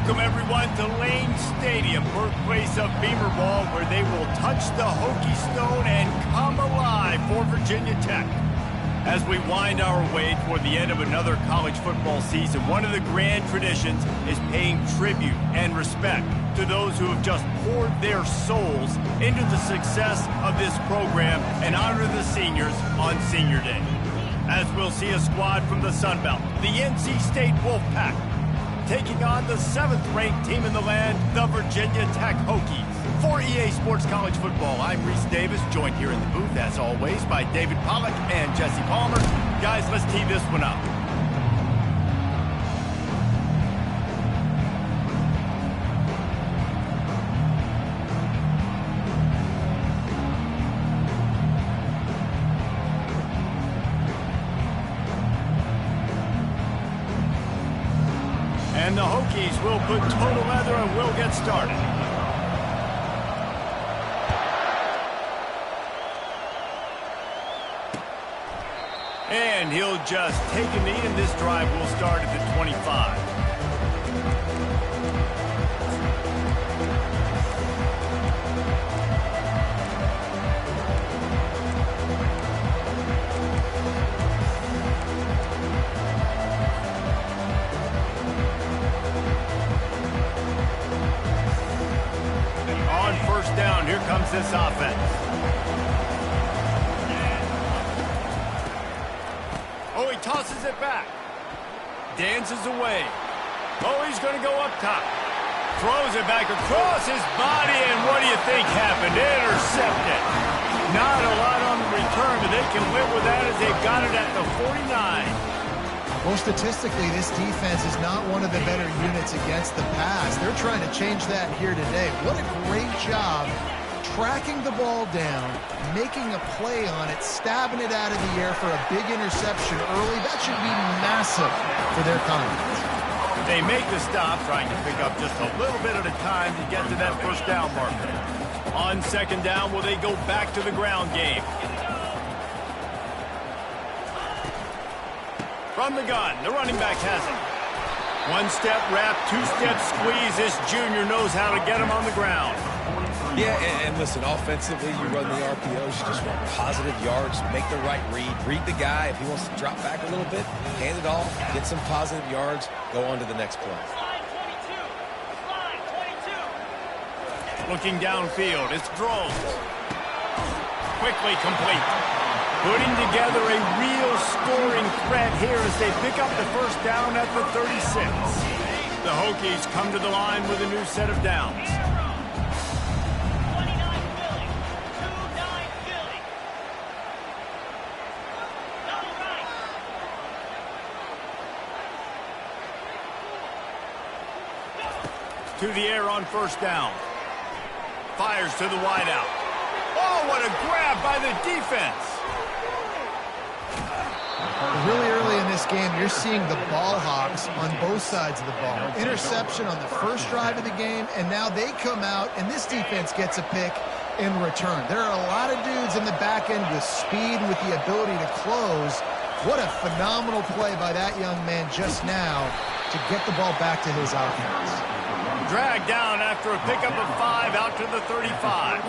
Welcome, everyone, to Lane Stadium, birthplace of Beamer Ball, where they will touch the Hokie Stone and come alive for Virginia Tech. As we wind our way toward the end of another college football season, one of the grand traditions is paying tribute and respect to those who have just poured their souls into the success of this program and honor the seniors on Senior Day. As we'll see a squad from the Sun Belt, the NC State Wolfpack, taking on the 7th-ranked team in the land, the Virginia Tech Hokies. For EA Sports College Football, I'm Reese Davis, joined here in the booth, as always, by David Pollack and Jesse Palmer. Guys, let's tee this one up. And the Hokies will put total leather and we'll get started. And he'll just take a knee, and this drive will start at the 25. Down, here comes this offense. Oh, he tosses it back. Dances away. Oh, he's going to go up top. Throws it back across his body, and what do you think happened? Intercepted. Not a lot on the return, but they can live with that as they've got it at the 49. Well, statistically, this defense is not one of the better units against the pass. They're trying to change that here today. What a great job tracking the ball down, making a play on it, stabbing it out of the air for a big interception early. That should be massive for their confidence. They make the stop, trying to pick up just a little bit at a time to get to that first down marker. On second down, will they go back to the ground game? From the gun, the running back has it. One-step wrap, two-step squeeze. This junior knows how to get him on the ground. Yeah, and listen, offensively, you run the RPOs, you just want positive yards, make the right read the guy. If he wants to drop back a little bit, hand it off, get some positive yards, go on to the next play. Looking downfield, it's Drones. Quickly complete. Putting together a real scoring threat here as they pick up the first down at the 36. The Hokies come to the line with a new set of downs. To the air on first down. Fires to the wideout. Oh, what a grab by the defense. Really early in this game, you're seeing the ball hawks on both sides of the ball. Interception on the first drive of the game, and now they come out, and this defense gets a pick in return. There are a lot of dudes in the back end with speed, with the ability to close. What a phenomenal play by that young man just now to get the ball back to his offense. Dragged down after a pickup of 5 out to the 35.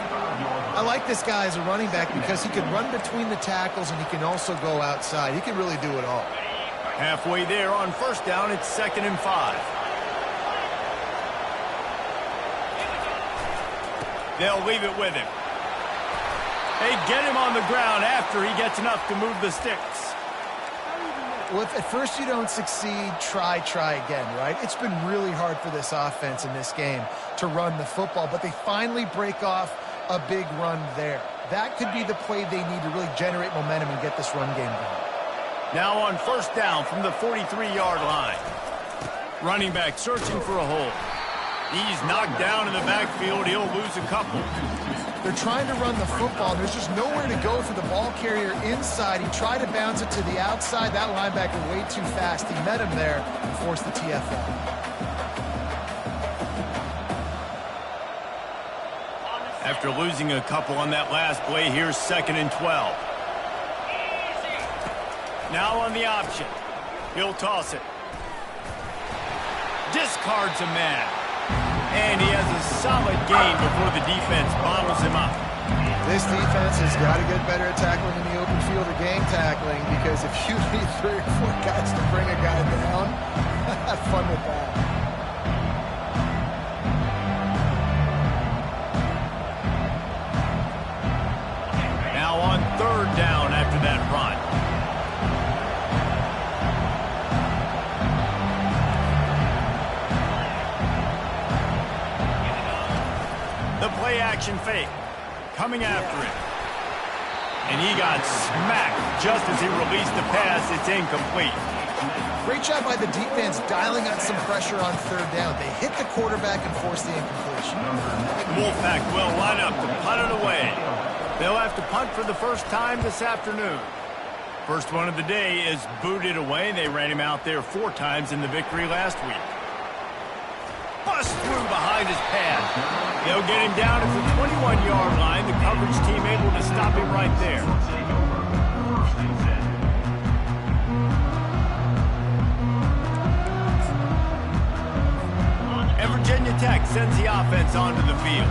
I like this guy as a running back because he can run between the tackles and he can also go outside. He can really do it all. Halfway there on first down, it's 2nd and 5. They'll leave it with him. They get him on the ground after he gets enough to move the sticks. Well, if at first you don't succeed, try again, right? It's been really hard for this offense in this game to run the football, but they finally break off a big run there. That could be the play they need to really generate momentum and get this run game going. Now on first down from the 43-yard line. Running back searching for a hole. He's knocked down in the backfield. He'll lose a couple. They're trying to run the football. There's just nowhere to go for the ball carrier inside. He tried to bounce it to the outside. That linebacker way too fast. He met him there and forced the TFL. After losing a couple on that last play, here's 2nd and 12. Now on the option. He'll toss it. discards a man. And he has a solid gain before the defense bottles him up. This defense has got to get better at tackling in the open field or gang tackling, because if you need 3 or 4 guys to bring a guy down, have fun with that. Now on 3rd down after that run. The play action fake. Coming after him. And he got smacked just as he released the pass. It's incomplete. Great job by the defense dialing up some pressure on 3rd down. They hit the quarterback and forced the incompletion. Wolfpack will line up to punt it away. They'll have to punt for the first time this afternoon. First one of the day is booted away. They ran him out there 4 times in the victory last week. Bust through behind his pad. They'll get him down at the 21-yard line. The coverage team able to stop him right there. And Virginia Tech sends the offense onto the field.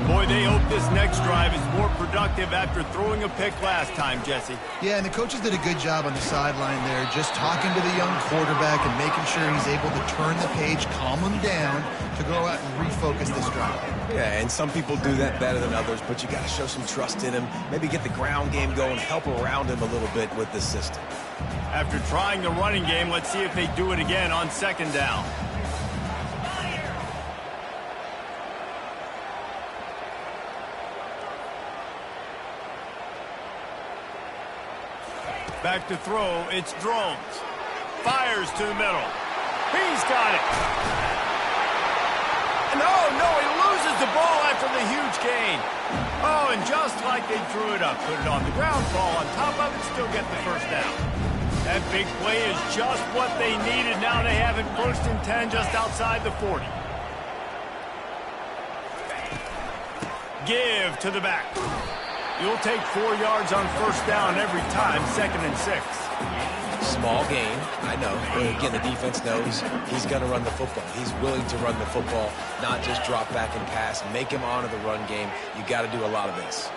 Boy, they hope this next drive is more productive after throwing a pick last time, Jesse. Yeah, and the coaches did a good job on the sideline there, just talking to the young quarterback and making sure he's able to turn the page, calm him down, to go out and refocus this drive. Yeah, and some people do that better than others, but you got to show some trust in him. Maybe get the ground game going, help around him a little bit with this system. After trying the running game, let's see if they do it again on 2nd down. Back to throw, it's Drones. Fires to the middle. He's got it. No, he loses the ball after the huge gain. Oh, and just like they drew it up, put it on the ground, ball on top of it, still get the first down. That big play is just what they needed. Now they have it 1st and 10 just outside the 40. Give to the back. You'll take 4 yards on 1st down every time, 2nd and 6. Small gain, I know. But again, the defense knows he's going to run the football. He's willing to run the football, not just drop back and pass. Make him honor the run game. You got to do a lot of this.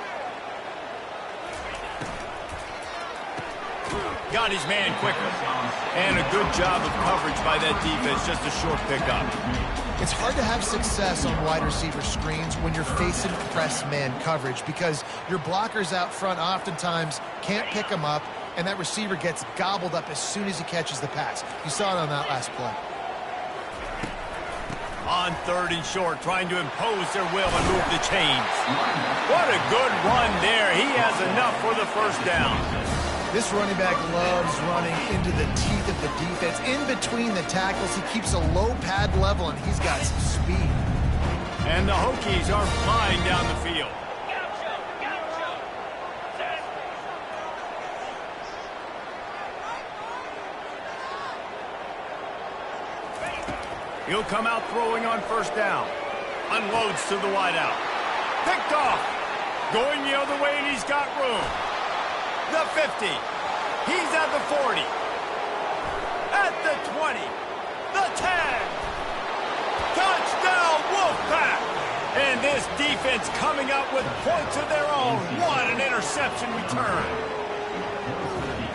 Got his man quickly. And a good job of coverage by that defense, just a short pickup. It's hard to have success on wide receiver screens when you're facing press man coverage, because your blockers out front oftentimes can't pick them up, and that receiver gets gobbled up as soon as he catches the pass. You saw it on that last play. On 3rd and short, trying to impose their will and move the chains. What a good run there. He has enough for the 1st down. This running back loves running into the teeth of the defense. In between the tackles, he keeps a low pad level, and he's got some speed. And the Hokies are flying down the field. He'll come out throwing on 1st down. Unloads to the wideout. Picked off. Going the other way, and he's got room. The 50. He's at the 40. At the 20. The 10. Touchdown, Wolfpack! And this defense coming up with points of their own. What an interception return.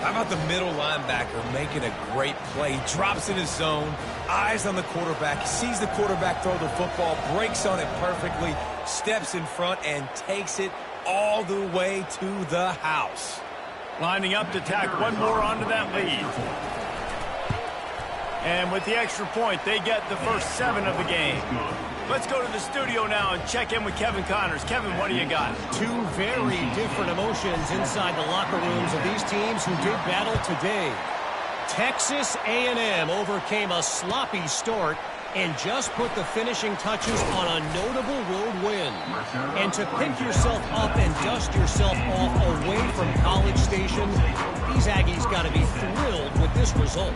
How about the middle linebacker making a great play? Drops in his zone, eyes on the quarterback, sees the quarterback throw the football, breaks on it perfectly, steps in front, and takes it all the way to the house. Lining up to tack one more onto that lead. And with the extra point, they get the first 7 of the game. Let's go to the studio now and check in with Kevin Connors. Kevin, what do you got? 2 very different emotions inside the locker rooms of these teams who did battle today. Texas A&M overcame a sloppy start and just put the finishing touches on a notable road win. And to pick yourself up and dust yourself off away from College Station, these Aggies got to be thrilled with this result.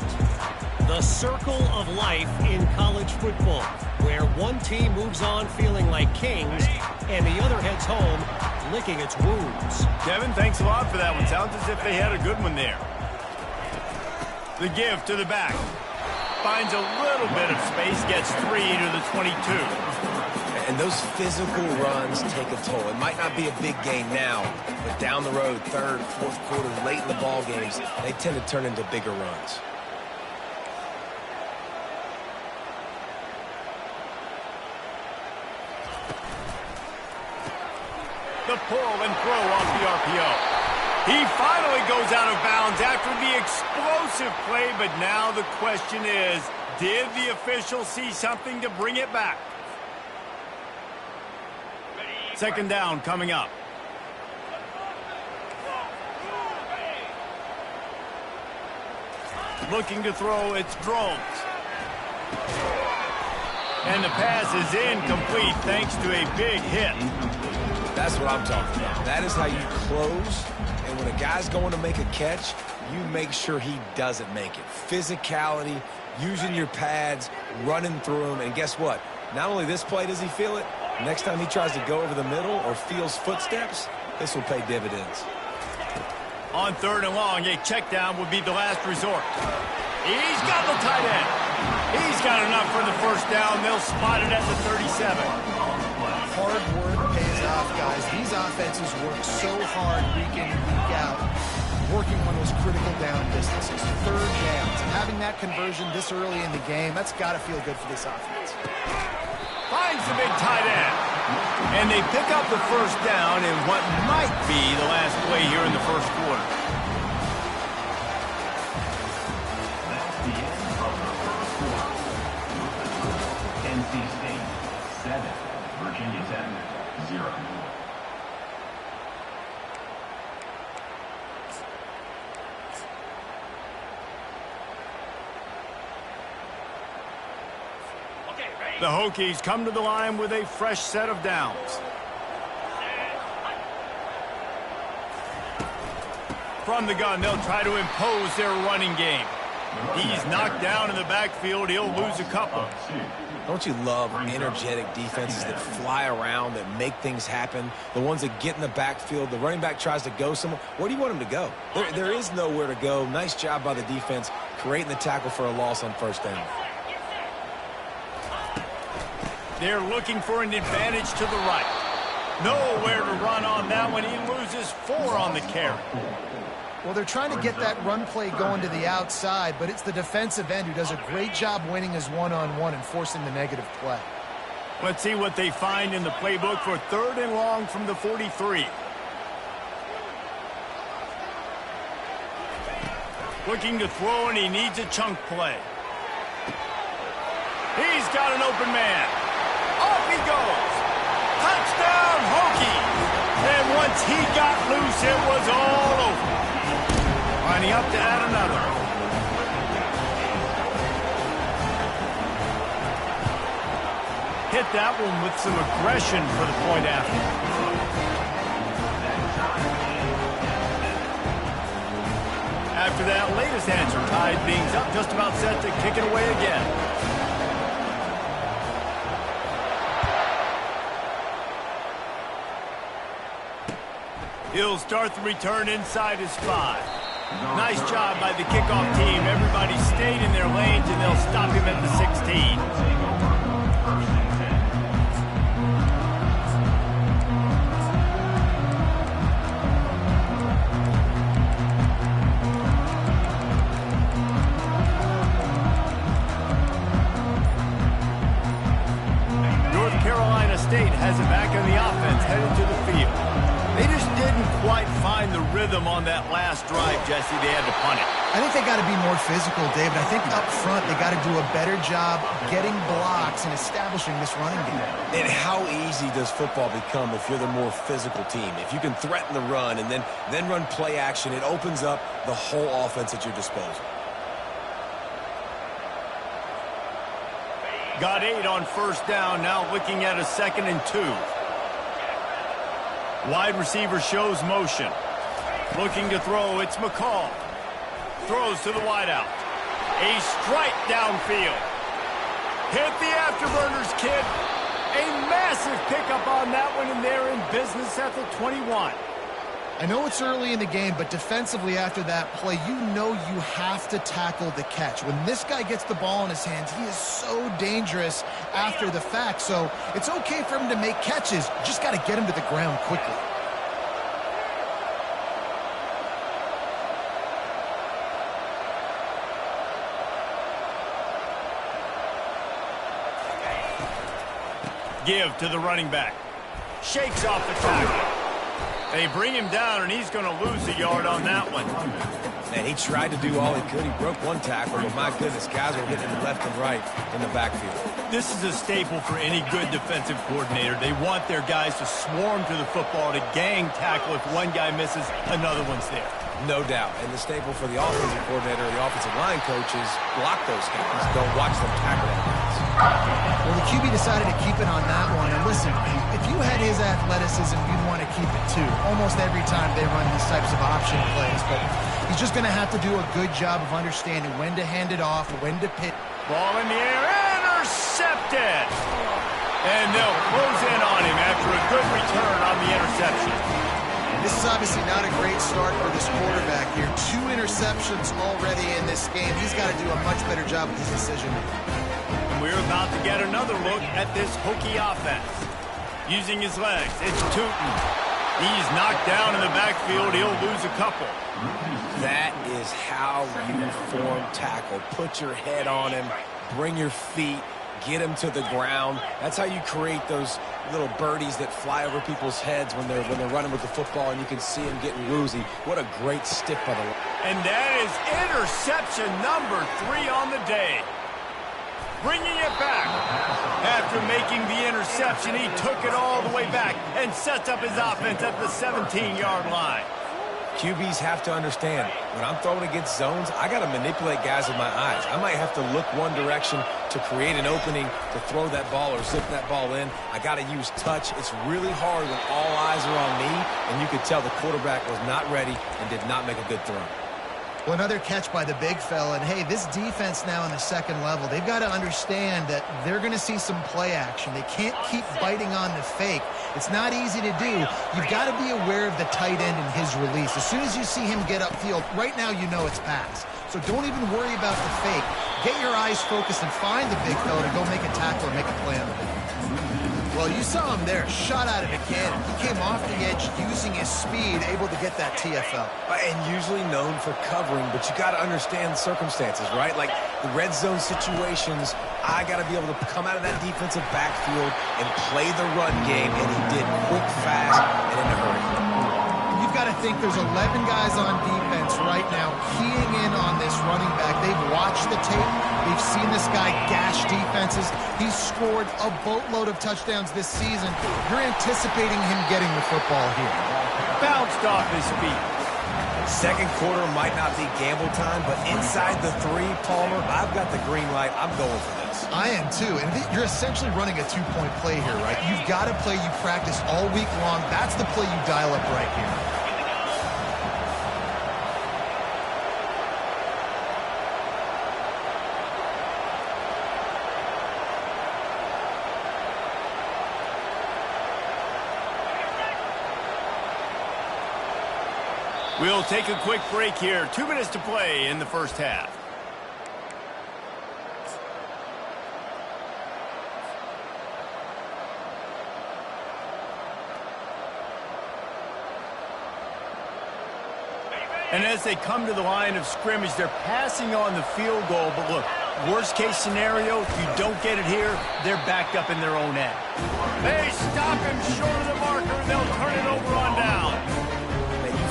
The circle of life in college football, where one team moves on feeling like kings and the other heads home licking its wounds. Kevin, thanks a lot for that one. Sounds as if they had a good one there. The give to the back. finds a little bit of space, gets 3 to the 22. And those physical runs take a toll. It might not be a big game now, but down the road, third, fourth quarter, late in the ball games, they tend to turn into bigger runs. The pull and throw off the RPO. He finally goes out of bounds after the explosive play, but now the question is, did the official see something to bring it back? Second down coming up. Looking to throw, it's Drones. And the pass is incomplete thanks to a big hit. That's what I'm talking about. That is how you close. And when a guy's going to make a catch, you make sure he doesn't make it. Physicality, using your pads, running through them. And guess what? Not only this play does he feel it, next time he tries to go over the middle or feels footsteps, this will pay dividends. On third and long, a check down would be the last resort. He's got the tight end. He's got enough for the first down. They'll spot it at the 37. Hard work pays off, guys. These offenses work so hard week in and week out, working on those critical down distances, third downs. And having that conversion this early in the game, that's got to feel good for this offense. Finds the big tight end. And they pick up the first down in what might be the last play here in the first quarter. NC State 7, Virginia Tech 0. The Hokies come to the line with a fresh set of downs. From the gun, they'll try to impose their running game. He's knocked down in the backfield. He'll lose a couple. Don't you love energetic defenses that fly around, that make things happen? The ones that get in the backfield, the running back tries to go somewhere. Where do you want him to go? There is nowhere to go. Nice job by the defense creating the tackle for a loss on first down. They're looking for an advantage to the right. Nowhere to run on that one. He loses 4 on the carry. Well, they're trying to get that run play going to the outside, but it's the defensive end who does a great job winning his one-on-one and forcing the negative play. Let's see what they find in the playbook for third and long from the 43. Looking to throw, and he needs a chunk play. He's got an open man. Off he goes. Touchdown, Hokies. And once he got loose, it was all over. Lining up to add another. Hit that one with some aggression for the point after. After that latest answer, tied things up, just about set to kick it away again. He'll start the return inside his 5. Nice job by the kickoff team. Everybody stayed in their lanes, and they'll stop him at the 16. North Carolina State has it back in the offense, headed to the field. They just didn't quite find the rhythm on that last drive, Jesse. They had to punt it. I think they got to be more physical, David. I think up front they got to do a better job getting blocks and establishing this running game. And how easy does football become if you're the more physical team? If you can threaten the run and then run play action, it opens up the whole offense at your disposal. Got 8 on first down, now looking at a 2nd and 2. Wide receiver shows motion. Looking to throw, it's McCall. Throws to the wideout. A strike downfield. Hit the afterburners, kid. A massive pickup on that one, and they're in business at the 21. I know it's early in the game, but defensively after that play, you know you have to tackle the catch. When this guy gets the ball in his hands, he is so dangerous after the fact. So it's okay for him to make catches. You just got to get him to the ground quickly. Give to the running back. Shakes off the tackle. They bring him down, and he's going to lose a yard on that one. Man, he tried to do all he could. He broke one tackle, but my goodness, guys were hitting him left and right in the backfield. This is a staple for any good defensive coordinator. They want their guys to swarm to the football, to gang tackle. If one guy misses, another one's there. No doubt. And the staple for the offensive coordinator or the offensive line coaches, block those guys. Don't watch them tackle them guys. Well, the QB decided to keep it on that one. And listen, if you had his athleticism, you'd want to keep it too. Almost every time they run these types of option plays. But he's just going to have to do a good job of understanding when to hand it off, when to pitch. Ball in the air, intercepted! And they'll close in on him after a good return on the interception. This is obviously not a great start for this quarterback here. 2 interceptions already in this game. He's got to do a much better job with his decision. And we're about to get another look at this Hokie offense. Using his legs, it's Tootin. He's knocked down in the backfield. He'll lose a couple. That is how you form tackle. Put your head on him, bring your feet, get him to the ground. That's how you create those little birdies that fly over people's heads when they're running with the football, and you can see them getting woozy. What a great stick by the line. And that is interception number 3 on the day. Bringing it back. After making the interception, he took it all the way back and sets up his offense at the 17-yard line. QBs have to understand, when I'm throwing against zones, I got to manipulate guys with my eyes. I might have to look one direction to create an opening to throw that ball or zip that ball in. I got to use touch. It's really hard when all eyes are on me, and you could tell the quarterback was not ready and did not make a good throw. Well, another catch by the big fella. And, hey, this defense now in the second level, they've got to understand that they're going to see some play action. They can't keep biting on the fake. It's not easy to do. You've got to be aware of the tight end and his release. As soon as you see him get upfield, right now you know it's pass. So don't even worry about the fake. Get your eyes focused and find the big fella to go make a tackle or make a play on the ball. Well, you saw him there, shot out of a cannon. He came off the edge using his speed, able to get that TFL. And usually known for covering, but you got to understand the circumstances, right? Like the red zone situations, I got to be able to come out of that defensive backfield and play the run game, and he did quick, fast, and in a hurry. You've got to think there's 11 guys on defense right now keying in on this running back. They've watched the tape. They've seen this guy gash defenses. He's scored a boatload of touchdowns this season. You're anticipating him getting the football here. Bounced off his feet. Second quarter might not be gamble time, but inside the 3, Palmer, I've got the green light. I'm going for this. I am too, and you're essentially running a 2-point play here, right? You've got to play you practice all week long. That's the play you dial up right here. We'll take a quick break here. 2 minutes to play in the first half. And as they come to the line of scrimmage, they're passing on the field goal. But look, worst case scenario, if you don't get it here, they're backed up in their own end. They stop him short of the marker, and they'll turn it over on down.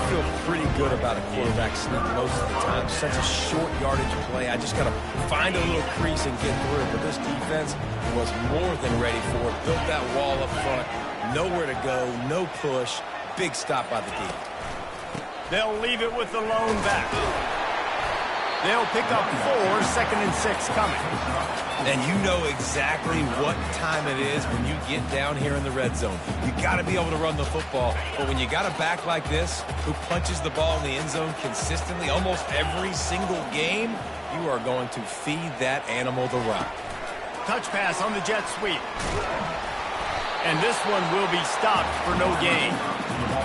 Feel pretty good about a quarterback sneak most of the time. Such a short yardage play. I just got to find a little crease and get through. But this defense was more than ready for it. Built that wall up front. Nowhere to go. No push. Big stop by the D. They'll leave it with the lone back. They'll pick up 4, 2nd and 6 coming. And you know exactly what time it is when you get down here in the red zone. You got to be able to run the football. But when you got a back like this who punches the ball in the end zone consistently almost every single game, you are going to feed that animal the rock. Touch pass on the jet sweep. And this one will be stopped for no gain.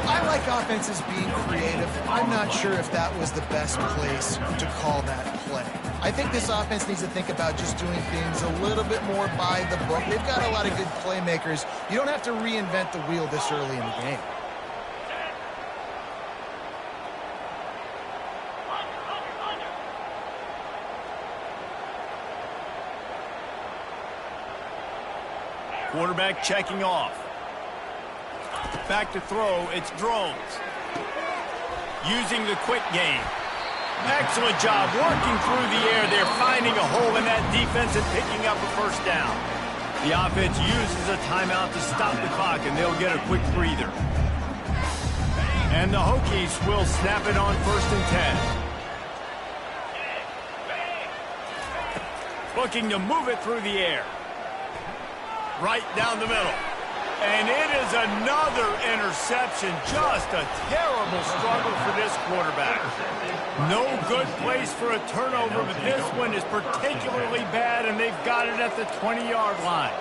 I like offenses being creative. I'm not sure if that was the best place to call that play. I think this offense needs to think about just doing things a little bit more by the book. They've got a lot of good playmakers. You don't have to reinvent the wheel this early in the game. Quarterback checking off. Back to throw, it's Drones. Using the quick game. Excellent job working through the air. They're finding a hole in that defense and picking up a first down. The offense uses a timeout to stop the clock, and they'll get a quick breather. And the Hokies will snap it on 1st and 10. Looking to move it through the air. Right down the middle. And it is another interception. Just a terrible struggle for this quarterback. No good place for a turnover, but this one is particularly bad, and they've got it at the 20-yard line.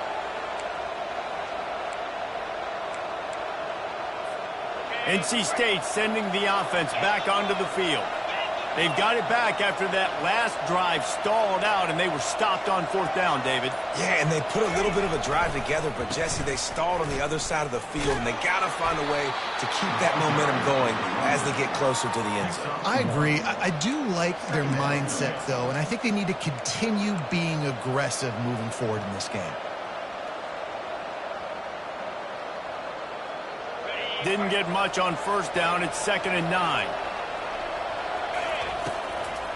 NC State sending the offense back onto the field. They've got it back after that last drive stalled out, and they were stopped on 4th down, David. Yeah, and they put a little bit of a drive together, but, Jesse, they stalled on the other side of the field, and they got to find a way to keep that momentum going as they get closer to the end zone. I agree. I do like their mindset, though, and I think they need to continue being aggressive moving forward in this game. Didn't get much on 1st down. It's 2nd and 9.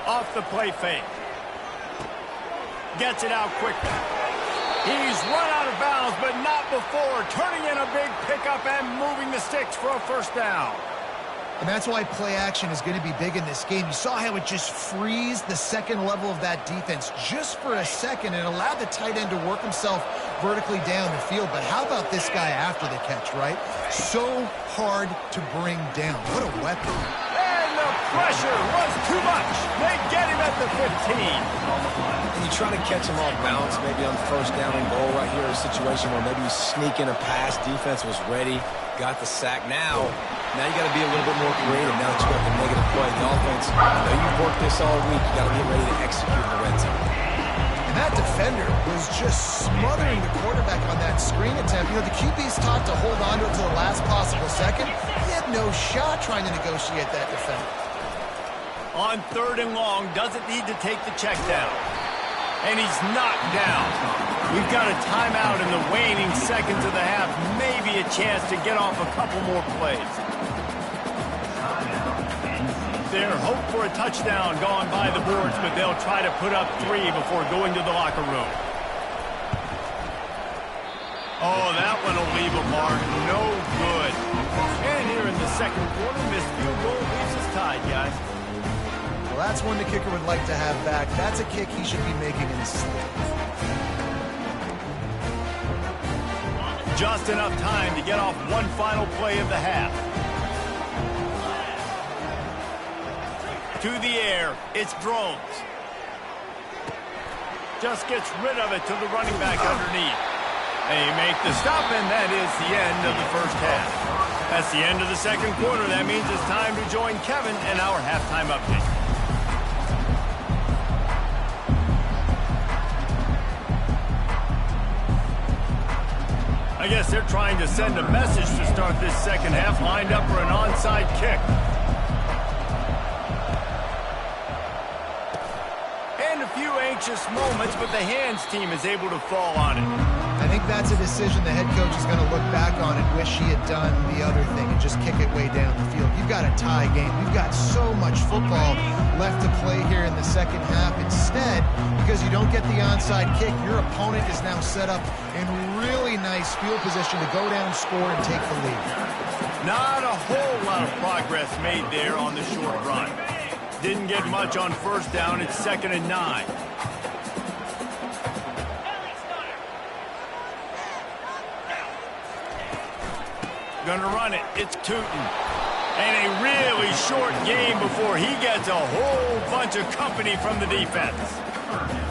Off the play fake. Gets it out quickly. He's run out of bounds, but not before. Turning in a big pickup and moving the sticks for a 1st down. And that's why play action is going to be big in this game. You saw how it just frees the second level of that defense just for a second and allowed the tight end to work himself vertically down the field. But how about this guy after the catch, right? So hard to bring down. What a weapon. Pressure was too much. They get him at the 15. And you try to catch him off balance, maybe on 1st down and goal right here, a situation where maybe you sneak in a pass, defense was ready, got the sack. Now you got to be a little bit more creative now that you got the negative play. The offense, you've worked this all week. You got to get ready to execute in the red zone. And that defender was just smothering the quarterback on that screen attempt. You know, the QB's taught to hold on to it to the last possible second. He had no shot trying to negotiate that defender. On 3rd and long, doesn't need to take the check down. And he's knocked down. We've got a timeout in the waning seconds of the half. Maybe a chance to get off a couple more plays. Their hope for a touchdown gone by the boards, but they'll try to put up 3 before going to the locker room. Oh, that one will leave a mark. No good. And here in the 2nd quarter, missed field goal leaves us tied, guys. Well, that's one the kicker would like to have back. That's a kick he should be making in his sleep. Just enough time to get off one final play of the half. To the air, it's Drones. Just gets rid of it to the running back underneath. They make the stop, and that is the end of the 1st half. That's the end of the 2nd quarter. That means it's time to join Kevin and our halftime update. I guess they're trying to send a message to start this 2nd half, lined up for an onside kick. And a few anxious moments, but the hands team is able to fall on it. I think that's a decision the head coach is going to look back on and wish he had done the other thing and just kick it way down the field. You've got a tie game. We've got so much football left to play here in the 2nd half. Instead, because you don't get the onside kick, your opponent is now set up in really nice field position to go down, score, and take the lead. Not a whole lot of progress made there on the short run. Didn't get much on 1st down. It's 2nd and 9. Gonna run it. It's Tootin. And a really short game before he gets a whole bunch of company from the defense.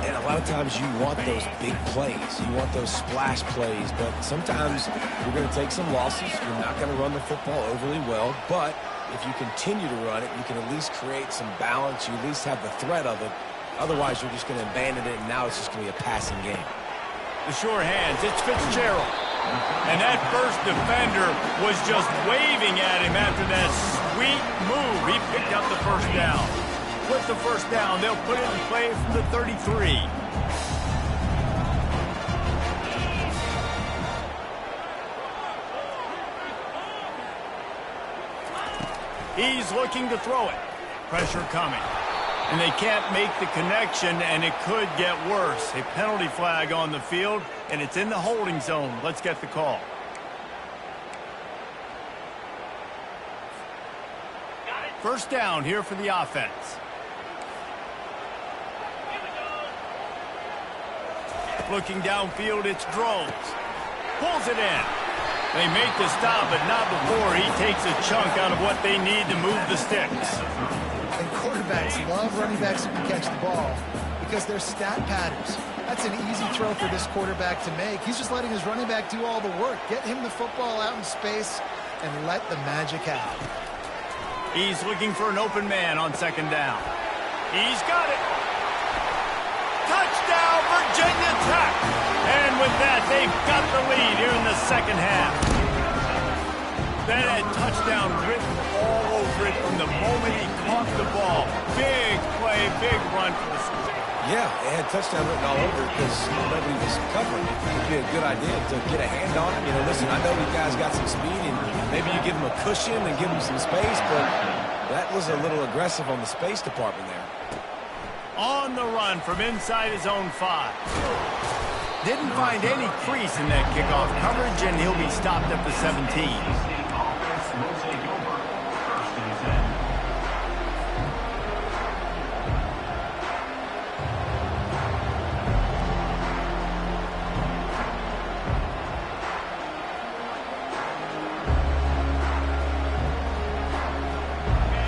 And a A lot of times you want those big plays. You want those splash plays, but sometimes you're going to take some losses. You're not going to run the football overly well, but if you continue to run it, you can at least create some balance. You at least have the threat of it. Otherwise, you're just going to abandon it, and now it's just going to be a passing game. The sure hands, it's Fitzgerald. And that first defender was just waving at him after that sweet move. He picked up the first down. With the first down, they'll put it in play from the 33. He's looking to throw it. Pressure coming. And they can't make the connection, and it could get worse. A penalty flag on the field, and it's in the holding zone. Let's get the call. First down here for the offense. Looking downfield, it's Drones. Pulls it in. They make the stop, but not before he takes a chunk out of what they need to move the sticks. And quarterbacks love running backs who can catch the ball because they're stat patterns. That's an easy throw for this quarterback to make. He's just letting his running back do all the work. Get him the football out in space and let the magic happen. He's looking for an open man on second down. He's got it. Touchdown, Virginia Tech. And with that, they've got the lead here in the second half. That had touchdown written all over it from the moment he caught the ball. Big play, big run for the school. Yeah, it had touchdown written all over it because nobody was covering it. It would be a good idea to get a hand on him. You know, listen, I know you guys got some speed, and maybe you give him a cushion and give him some space, but that was a little aggressive on the space department there. On the run from inside his own 5. Didn't find any crease in that kickoff coverage, and he'll be stopped at the 17.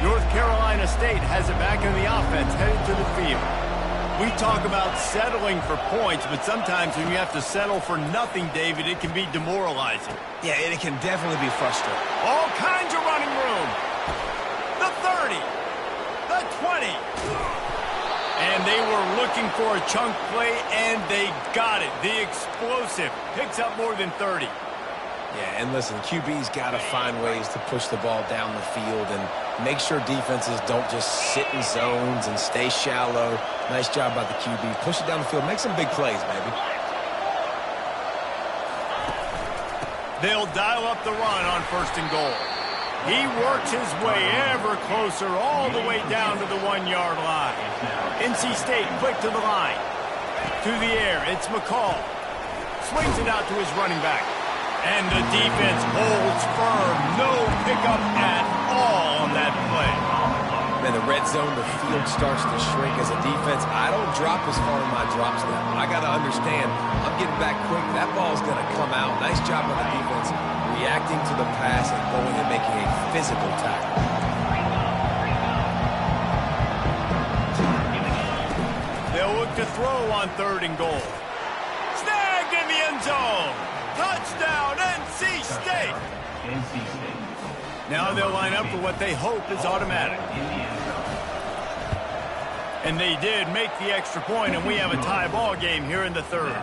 North Carolina State has it back in the offense, headed to the field. We talk about settling for points, but sometimes when you have to settle for nothing, David, it can be demoralizing. Yeah, it can definitely be frustrating. All kinds of running room. The 30. The 20. And they were looking for a chunk play, and they got it. The explosive picks up more than 30. Yeah, and listen, QB's got to find ways to push the ball down the field and make sure defenses don't just sit in zones and stay shallow. Nice job by the QB. Push it down the field. Make some big plays, baby. They'll dial up the run on first and goal. He works his way ever closer all the way down to the 1-yard line. NC State quick to the line. To the air, it's McCall. Swings it out to his running back. And the defense holds firm. No pickup at all on that play. Man, the red zone, the field starts to shrink as a defense. I don't drop as far in my drops now. I got to understand, I'm getting back quick. That ball's going to come out. Nice job by the defense reacting to the pass and going and making a physical tackle. They'll look to throw on third and goal. Snagged in the end zone. Touchdown, NC State! NC State. Now they'll line up for what they hope is automatic. And they did make the extra point, and we have a tie ball game here in the third.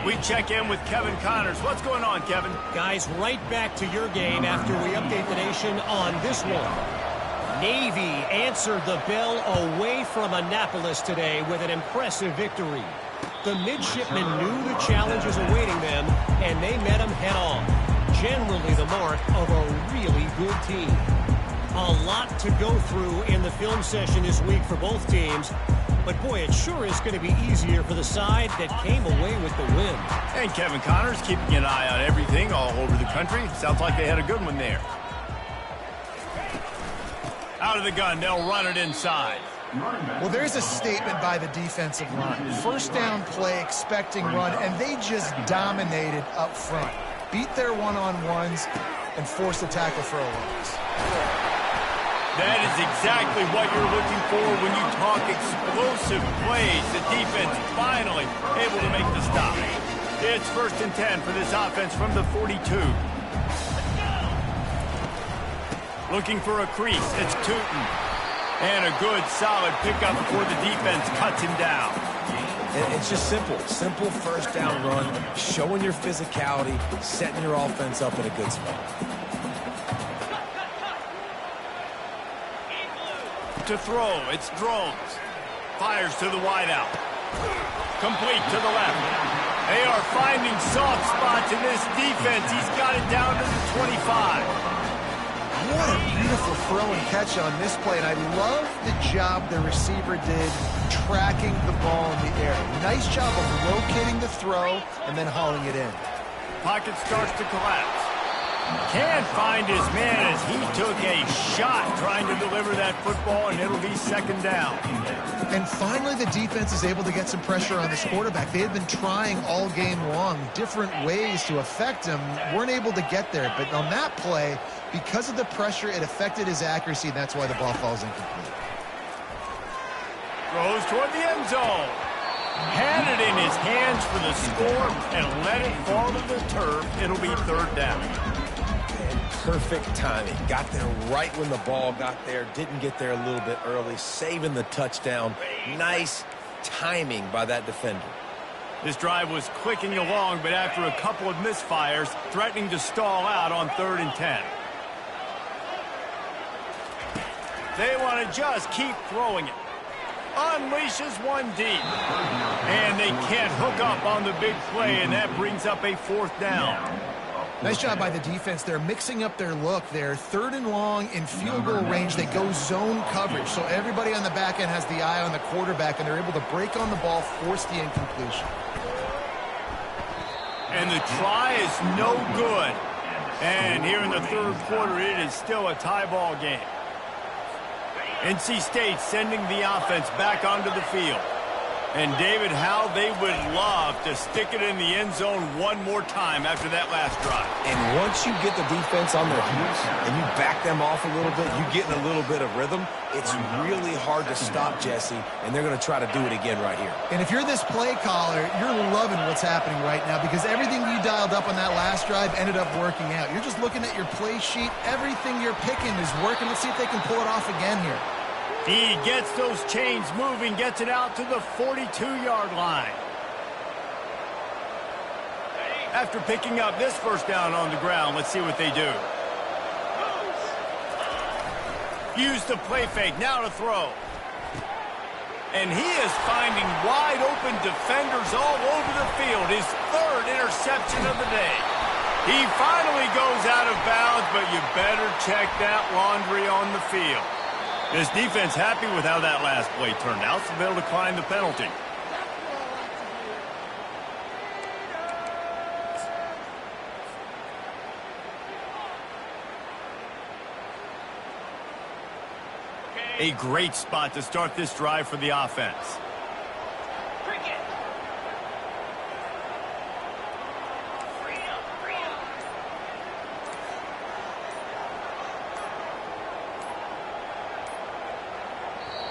We check in with Kevin Connors. What's going on, Kevin? Guys, right back to your game after we update the nation on this one. Navy answered the bell away from Annapolis today with an impressive victory. The midshipmen knew the challenges awaiting them, and they met them head-on. Generally the mark of a really good team. A lot to go through in the film session this week for both teams, but boy, it sure is going to be easier for the side that came away with the win. And Kevin Connors keeping an eye on everything all over the country. Sounds like they had a good one there. Out of the gun, they'll run it inside. Well, there's a statement by the defensive line. First down play, expecting run, and they just dominated up front. Beat their one-on-ones and forced a tackle for a loss. That is exactly what you're looking for when you talk explosive plays. The defense finally able to make the stop. It's 1st and 10 for this offense from the 42. Looking for a crease. It's Tootin. And a good, solid pickup before the defense cuts him down. It's just simple. Simple first down run, showing your physicality, setting your offense up in a good spot. To throw, it's Drones. Fires to the wideout. Complete to the left. They are finding soft spots in this defense. He's got it down to the 25. What a beautiful throw and catch on this play, and I love the job the receiver did tracking the ball in the air. Nice job of locating the throw and then hauling it in. Pocket starts to collapse. Can't find his man as he took a shot trying to deliver that football, and it'll be 2nd down. And finally, the defense is able to get some pressure on this quarterback. They had been trying all game long different ways to affect him, weren't able to get there. But on that play, because of the pressure, it affected his accuracy, and that's why the ball falls incomplete. Throws toward the end zone. Had it in his hands for the score and let it fall to the turf. It'll be 3rd down. Perfect timing. Got there right when the ball got there. Didn't get there a little bit early. Saving the touchdown. Nice timing by that defender. This drive was clicking along, but after a couple of misfires, threatening to stall out on 3rd and 10. They want to just keep throwing it. Unleashes one deep. And they can't hook up on the big play, and that brings up a 4th down. Nice job by the defense. They're mixing up their look. They're 3rd and long in field goal range. They go zone coverage, so everybody on the back end has the eye on the quarterback, and they're able to break on the ball, force the incompletion. And the try is no good. And here in the 3rd quarter, it is still a tie ball game. NC State sending the offense back onto the field. And, David, how they would love to stick it in the end zone one more time after that last drive. And once you get the defense on their heels and you back them off a little bit, you get in a little bit of rhythm, it's really hard to stop, Jesse, and they're going to try to do it again right here. And if you're this play caller, you're loving what's happening right now because everything you dialed up on that last drive ended up working out. You're just looking at your play sheet. Everything you're picking is working. Let's see if they can pull it off again here. He gets those chains moving, gets it out to the 42-yard line. After picking up this 1st down on the ground, let's see what they do. Use the play fake, now to throw. And he is finding wide open defenders all over the field. His 3rd interception of the day. He finally goes out of bounds, but you better check that laundry on the field. This defense happy with how that last play turned out, so they'll decline the penalty. A great spot to start this drive for the offense.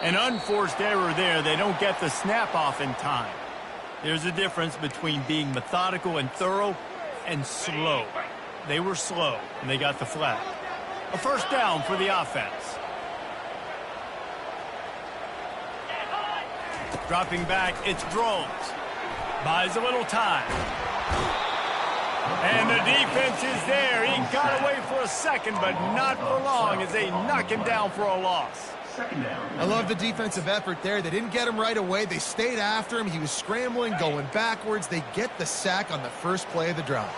An unforced error there. They don't get the snap off in time. There's a difference between being methodical and thorough and slow. They were slow, and they got the flag. A 1st down for the offense. Dropping back, it's Drones. Buys a little time. And the defense is there. He got away for a second, but not for long as they knock him down for a loss. I love the defensive effort there. They didn't get him right away. They stayed after him. He was scrambling, going backwards. They get the sack on the first play of the drive.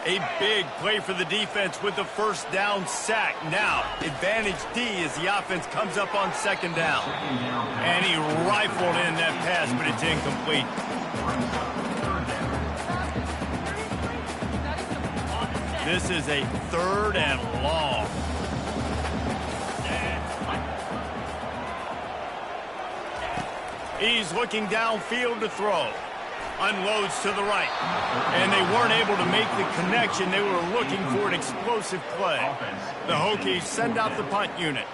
A big play for the defense with the 1st down sack. Now, advantage D as the offense comes up on 2nd down. And he rifled in that pass, but it's incomplete. This is a 3rd and long. He's looking downfield to throw. Unloads to the right. And they weren't able to make the connection. They were looking for an explosive play. The Hokies send out the punt unit.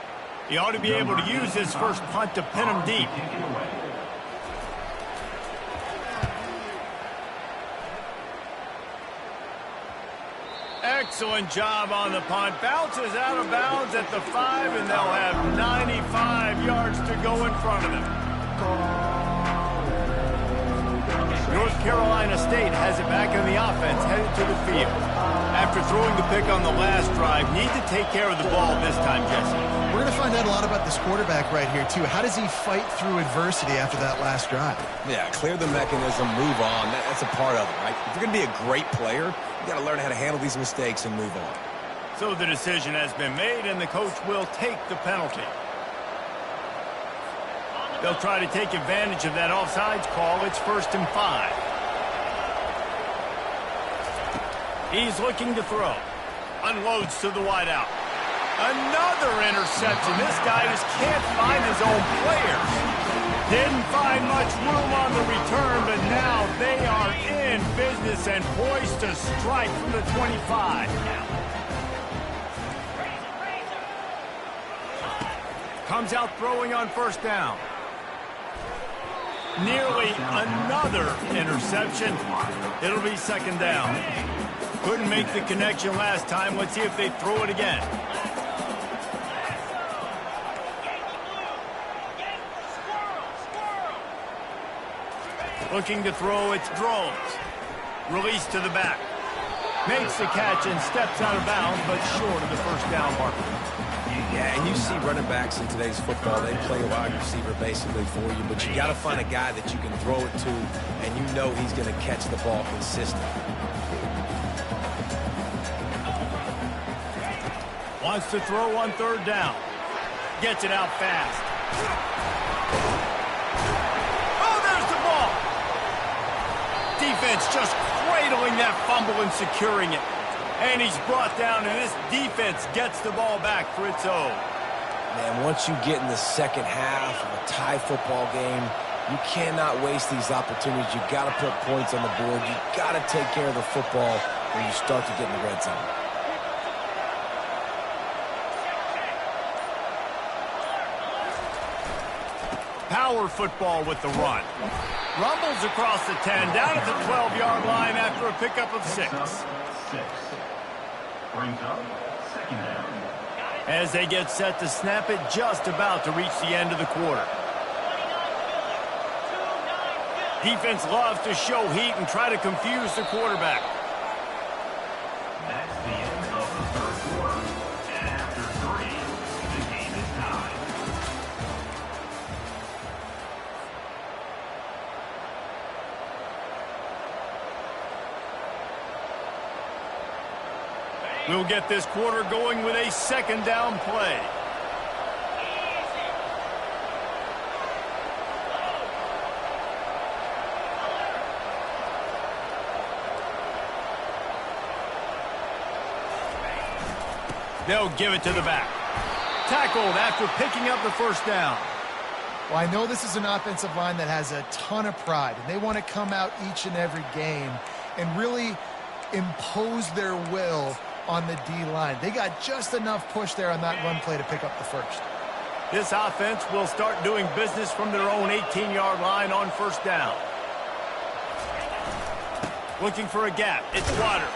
He ought to be able to use his first punt to pin him deep. Excellent job on the punt. Bounces out of bounds at the 5, and they'll have 95 yards to go in front of them. North Carolina State has it back in the offense, headed to the field. After throwing the pick on the last drive, need to take care of the ball this time, Jesse. We're going to find out a lot about this quarterback right here, too. How does he fight through adversity after that last drive? Yeah, clear the mechanism, move on. That's a part of it, right? If you're going to be a great player, you got to learn how to handle these mistakes and move on. So the decision has been made, and the coach will take the penalty. They'll try to take advantage of that offsides call. It's 1st and 5. He's looking to throw. Unloads to the wideout. Another interception. This guy just can't find his own players. Didn't find much room on the return, but now they are in business and poised to strike from the 25. Comes out throwing on 1st down. Nearly another interception. It'll be 2nd down. Couldn't make the connection last time. Let's see if they throw it again. Looking to throw, it's Drones. Release to the back. Makes the catch and steps out of bounds, but short of the 1st down marker. Yeah, and you see running backs in today's football, they play a wide receiver basically for you, but you got to find a guy that you can throw it to, and you know he's going to catch the ball consistently. Wants to throw on 3rd down. Gets it out fast. Oh, there's the ball. Defense just cradling that fumble and securing it. And he's brought down, and this defense gets the ball back for its own. Man, once you get in the second half of a tie football game, you cannot waste these opportunities. You got to put points on the board. You got to take care of the football when you start to get in the red zone. Power football with the run. Rumbles across the 10, down at the 12-yard line after a pickup of 6. Brings up 2nd down. As they get set to snap it, just about to reach the end of the quarter. Defense loves to show heat and try to confuse the quarterback. That's the end of the 3rd quarter. And after 3, the game is tied. We'll get this quarter going with a 2nd down play. They'll give it to the back. Tackled after picking up the 1st down. Well, I know this is an offensive line that has a ton of pride, and they want to come out each and every game and really impose their will on the D-line. They got just enough push there on that run play to pick up the 1st. This offense will start doing business from their own 18-yard line on 1st down. Looking for a gap. It's Waters.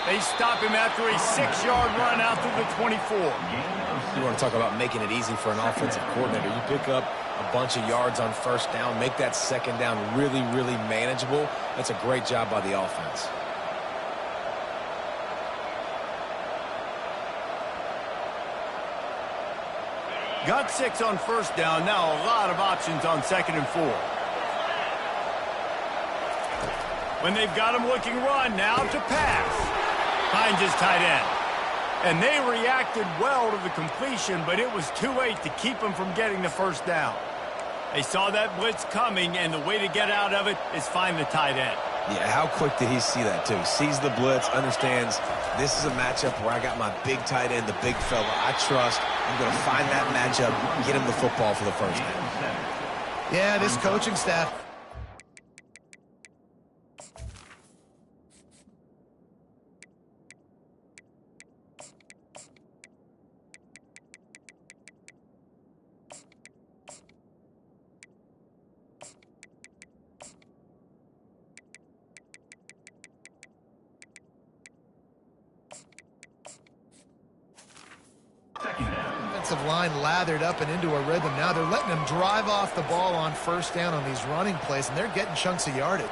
They stop him after a 6-yard run out to the 24. You want to talk about making it easy for an offensive coordinator. You pick up a bunch of yards on 1st down, make that 2nd down really, really manageable. That's a great job by the offense. Got 6 on 1st down. Now a lot of options on 2nd and 4. When they've got him looking run, now to pass. Finds his tight end. And they reacted well to the completion, but it was too late to keep him from getting the 1st down. They saw that blitz coming, and the way to get out of it is find the tight end. Yeah, how quick did he see that, too? Sees the blitz, understands this is a matchup where I got my big tight end, the big fella I trust. I'm going to find that matchup, get him the football for the 1st down. Yeah, this coaching staff. offensive line lathered up and into a rhythm. Now they're letting them drive off the ball on first down on these running plays, and they're getting chunks of yardage.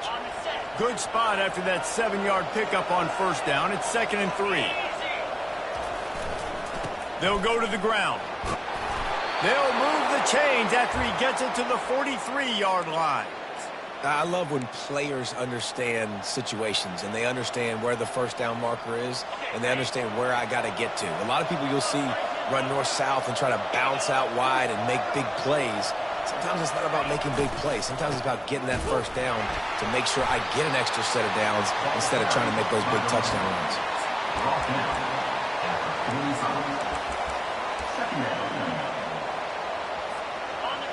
Good spot after that 7-yard pickup on first down. It's 2nd and 3. They'll go to the ground. They'll move the chains after he gets it to the 43-yard line. I love when players understand situations and they understand where the first down marker is and they understand where I got to get to. A lot of people you'll see run north-south and try to bounce out wide and make big plays. Sometimes it's not about making big plays. Sometimes it's about getting that first down to make sure I get an extra set of downs instead of trying to make those big touchdown runs.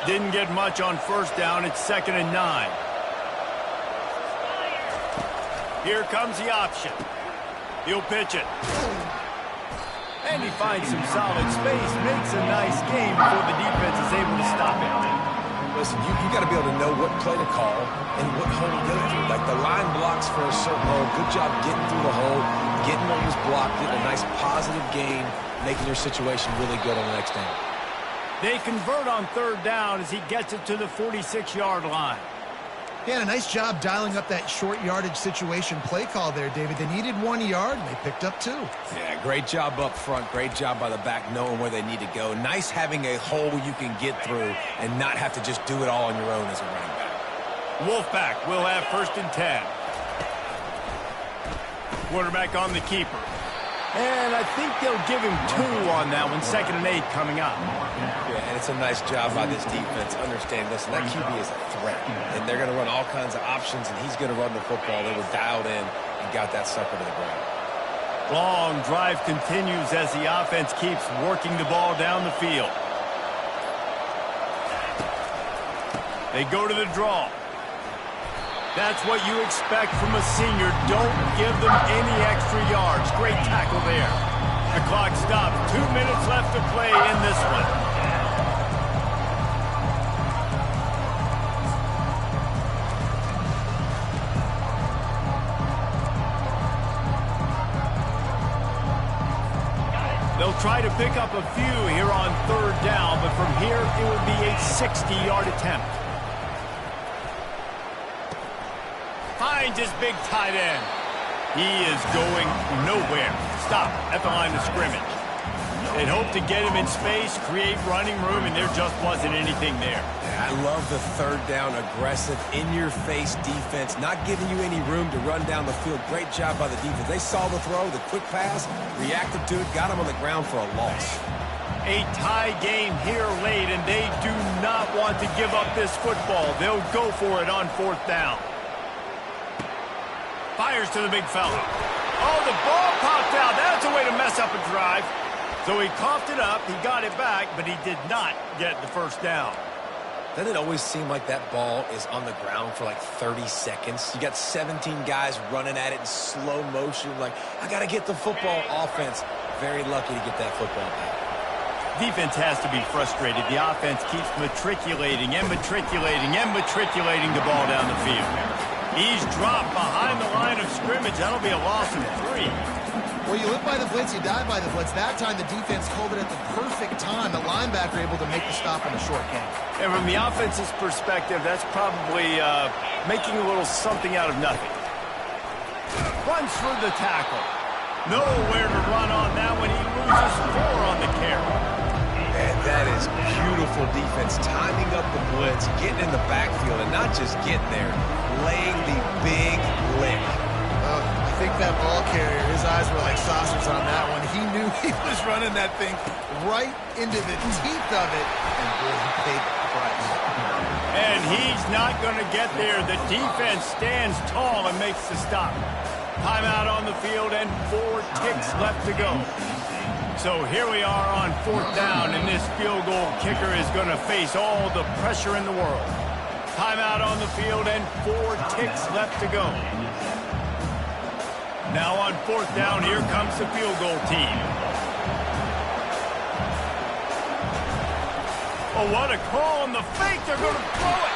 Didn't get much on first down. It's 2nd and 9. Here comes the option. He'll pitch it. And he finds some solid space, makes a nice game before the defense is able to stop him. Listen, you got to be able to know what play to call and what hole to go through. Like the line blocks for a certain hole. Good job getting through the hole, getting what was blocked, getting a nice positive gain, making your situation really good on the next down. They convert on third down as he gets it to the 46-yard line. Yeah, a nice job dialing up that short yardage situation play call there, David. They needed 1 yard, and they picked up 2. Yeah, great job up front. Great job by the back knowing where they need to go. Nice having a hole you can get through and not have to just do it all on your own as a running back. Wolfpack will have 1st and 10. Quarterback on the keeper. And I think they'll give him 2 on that one. 2nd and 8 coming up. Yeah, and it's a nice job by this defense. Understand, listen, that QB is a threat. And they're going to run all kinds of options, and he's going to run the football. They were dialed in and got that sucker to the ground. Long drive continues as the offense keeps working the ball down the field. They go to the draw. That's what you expect from a senior. Don't give them any extra yards. Great tackle there. The clock stops. 2 minutes left to play in this one. They'll try to pick up a few here on third down, but from here it will be a 60-yard attempt. Finds his big tight end. He is going nowhere. Stop at the line of scrimmage. They'd hope to get him in space, create running room, and there just wasn't anything there. I love the third down, aggressive, in-your-face defense, not giving you any room to run down the field. Great job by the defense. They saw the throw, the quick pass, reacted to it, got him on the ground for a loss. A tie game here late, and they do not want to give up this football. They'll go for it on fourth down. Fires to the big fella. Oh, the ball popped out. That's a way to mess up a drive. So he coughed it up, he got it back, but he did not get the first down. Doesn't it always seem like that ball is on the ground for like 30 seconds? You got 17 guys running at it in slow motion. Like, I got to get the football. Offense, very lucky to get that football back. Defense has to be frustrated. The offense keeps matriculating and matriculating and matriculating the ball down the field. He's dropped behind the line of scrimmage. That'll be a loss of 3. Well, you live by the blitz, you die by the blitz. That time the defense called it at the perfect time. The linebacker able to make the stop on a short game. And from the offense's perspective, that's probably making a little something out of nothing. Runs through the tackle. Nowhere to run on that one. He loses 4 on the carry. And that is beautiful defense, timing up the blitz, getting in the backfield, and not just getting there, laying the big lick. I think that ball carrier, his eyes were like saucers on that one. He knew he was running that thing right into the teeth of it, and boy, he paid the price. And he's not going to get there. The defense stands tall and makes the stop. Timeout on the field and 4 ticks left to go. So here we are on fourth down, and this field goal kicker is going to face all the pressure in the world. Timeout on the field and 4 ticks left to go. Now on fourth down, here comes the field goal team. Oh, what a call on the fake. They're going to throw it.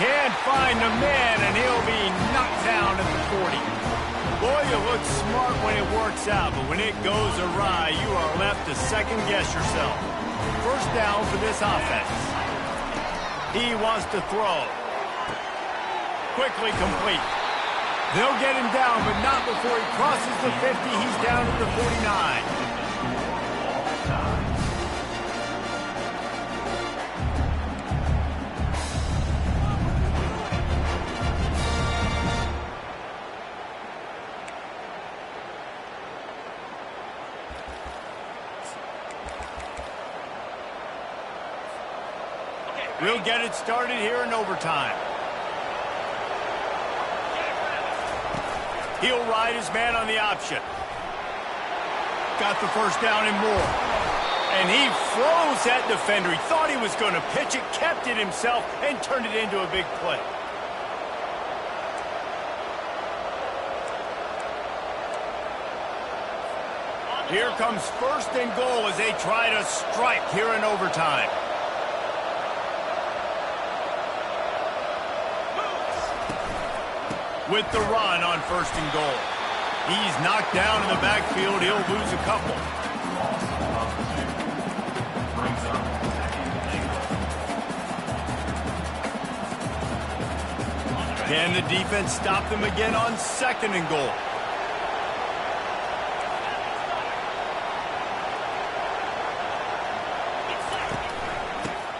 Can't find the man, and he'll be knocked down at the 40. Boy, you look smart when it works out, but when it goes awry, you are left to second-guess yourself. First down for this offense. He wants to throw. Quickly complete. They'll get him down, but not before he crosses the 50. He's down at the 49. We'll get it started here in overtime. He'll ride his man on the option. Got the first down and more. And he froze that defender. He thought he was going to pitch it, kept it himself, and turned it into a big play. Here comes first and goal as they try to strike here in overtime. With the run on first and goal. He's knocked down in the backfield. He'll lose a couple. Can the defense stop them again on second and goal?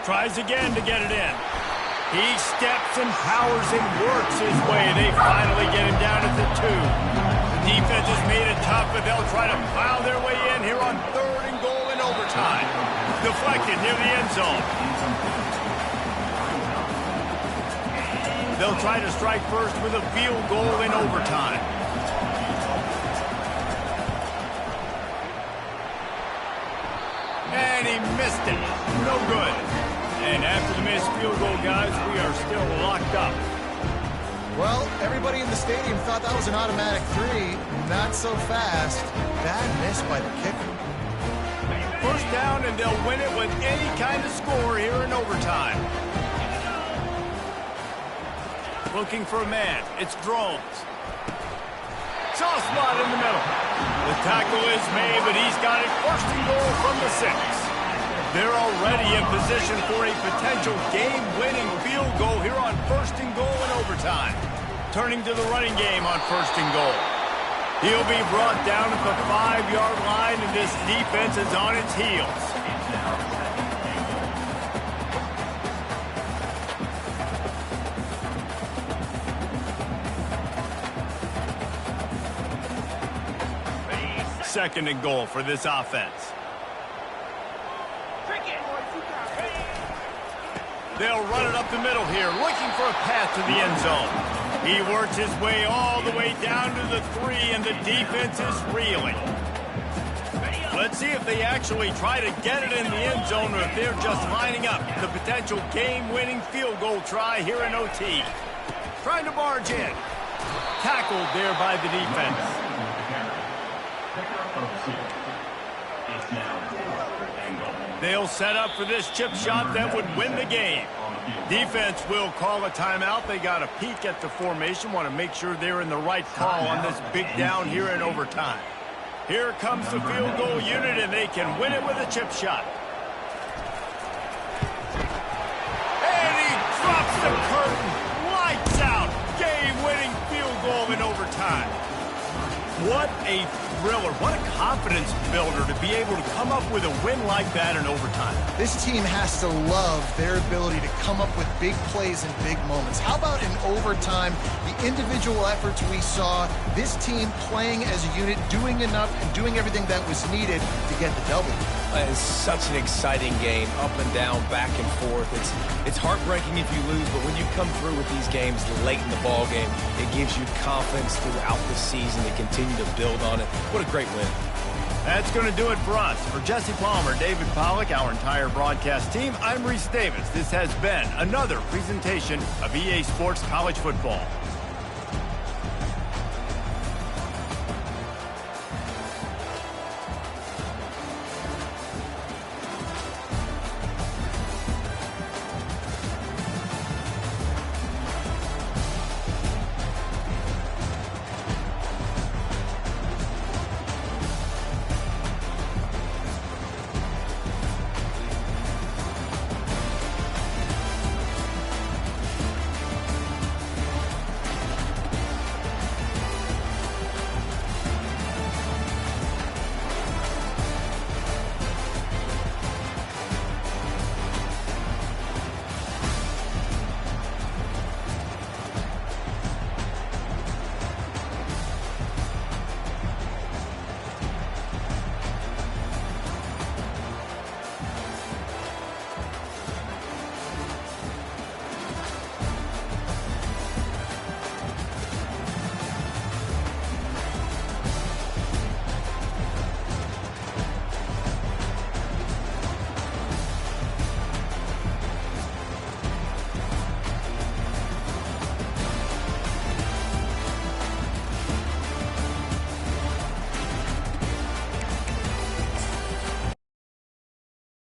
Tries again to get it in. He steps and powers and works his way. They finally get him down at the 2. The defense has made it tough, but they'll try to plow their way in here on third and goal in overtime. Deflected near the end zone. They'll try to strike first with a field goal in overtime. And he missed it. No good. And after the missed field goal, guys, we are still locked up. Well, everybody in the stadium thought that was an automatic 3. Not so fast. Bad miss by the kicker. First down, and they'll win it with any kind of score here in overtime. Looking for a man. It's Drones. Soft spot in the middle. The tackle is made, but he's got it first and goal from the 6. They're already in position for a potential game-winning field goal here on first and goal in overtime. Turning to the running game on first and goal. He'll be brought down at the 5-yard line, and this defense is on its heels. Second and goal for this offense. They'll run it up the middle here, looking for a path to the end zone. He works his way all the way down to the 3, and the defense is reeling. Let's see if they actually try to get it in the end zone or if they're just lining up the potential game-winning field goal try here in OT. Trying to barge in. Tackled there by the defense. They'll set up for this chip shot that would win the game. Defense will call a timeout. They got a peek at the formation, want to make sure they're in the right call on this big down here in overtime. Here comes the field goal unit, and they can win it with a chip shot. And he drops the curtain. Lights out. Game-winning field goal in overtime. What a thriller. What a confidence builder to be able to come up with a win like that in overtime. This team has to love their ability to come up with big plays in big moments. How about in overtime, the individual efforts we saw, this team playing as a unit, doing enough and doing everything that was needed to get the W. It's such an exciting game, up and down, back and forth. It's heartbreaking if you lose, but when you come through with these games late in the ball game, it gives you confidence throughout the season to continue to build on it. What a great win. That's going to do it for us. For Jesse Palmer, David Pollack, our entire broadcast team, I'm Reese Davis. This has been another presentation of EA Sports College Football.